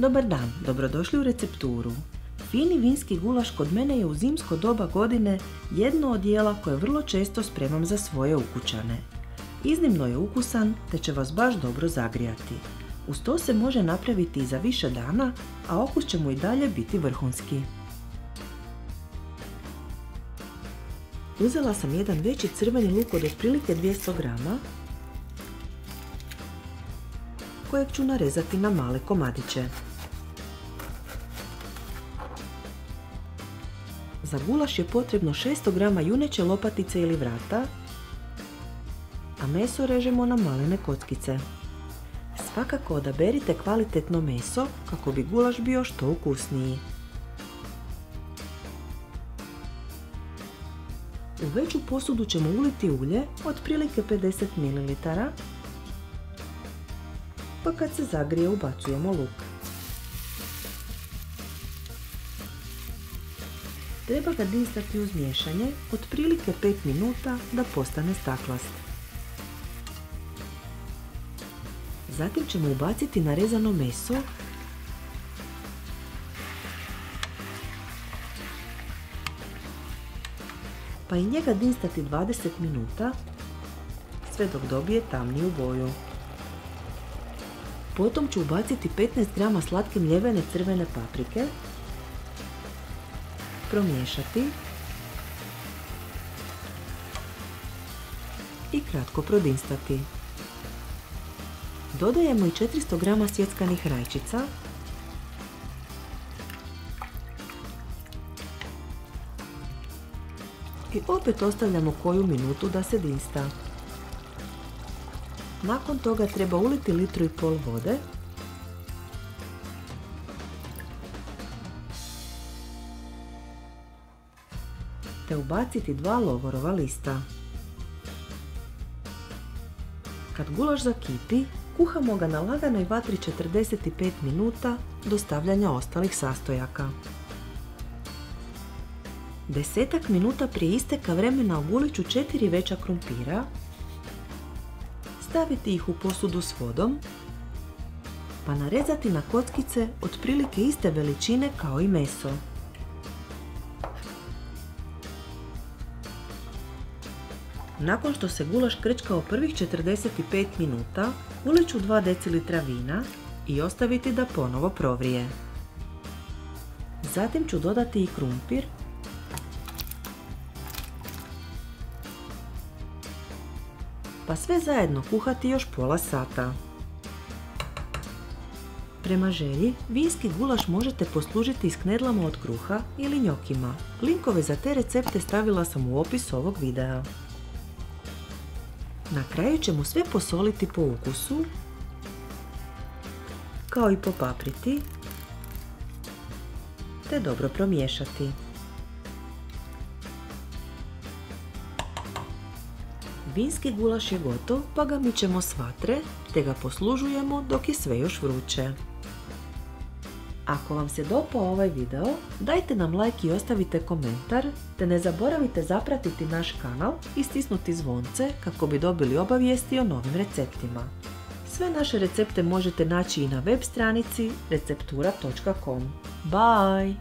Dobar dan, dobrodošli u recepturu. Fini vinski gulaš kod mene je u zimsko doba godine jedno od jela koje vrlo često spremam za svoje ukućane. Iznimno je ukusan te će vas baš dobro zagrijati. Uz to se može napraviti i za više dana, a okus će mu i dalje biti vrhunski. Uzela sam jedan veći crveni luk od otprilike 200 grama, kojeg ću narezati na male komadiće. Za gulaš je potrebno 600 grama juneće lopatice ili vrata, a meso režemo na malene kockice. Svakako odaberite kvalitetno meso kako bi gulaš bio što ukusniji. U veću posudu ćemo uliti ulje, otprilike 50 ml, pa kad se zagrije ubacujemo luk. Treba ga dinstati uz miješanje otprilike 5 minuta da postane staklast. Zatim ćemo ubaciti narezano meso pa i njega dinstati 20 minuta sve dok dobije tamniju boju. Potom ću ubaciti 15 grama slatke mljevene crvene paprike, promiješati i kratko prodinstati. Dodajemo i 400 grama sjeckanih rajčica, i opet ostavljamo koju minutu da se dinsta. Nakon toga treba uliti 1,5 litru vode te ubaciti 2 lovorova lista. Kad gulaš zakipi, kuhamo ga na laganoj vatri 45 minuta do stavljanja ostalih sastojaka. 10 minuta prije isteka vremena ogulit ću 4 veća krumpira, staviti ih u posudu s vodom, pa narezati na kockice otprilike iste veličine kao i meso. Nakon što se gulaš krčkao prvih 45 minuta, ulit ću 2 decilitra vina i ostaviti da ponovo provrije. Zatim ću dodati i krumpir, pa sve zajedno kuhati još pola sata. Prema želji, vinski gulaš možete poslužiti s knedlama od kruha ili njokima. Linkove za te recepte stavila sam u opis ovog videa. Na kraju ćemo sve posoliti po ukusu, kao i popapriti, te dobro promiješati. Vinski gulaš je gotov, pa ga mičemo s vatre, te ga poslužujemo dok je sve još vruće. Ako vam se dopao ovaj video, dajte nam like i ostavite komentar, te ne zaboravite zapratiti naš kanal i stisnuti zvonce kako bi dobili obavijesti o novim receptima. Sve naše recepte možete naći i na web stranici receptura.com. Bye!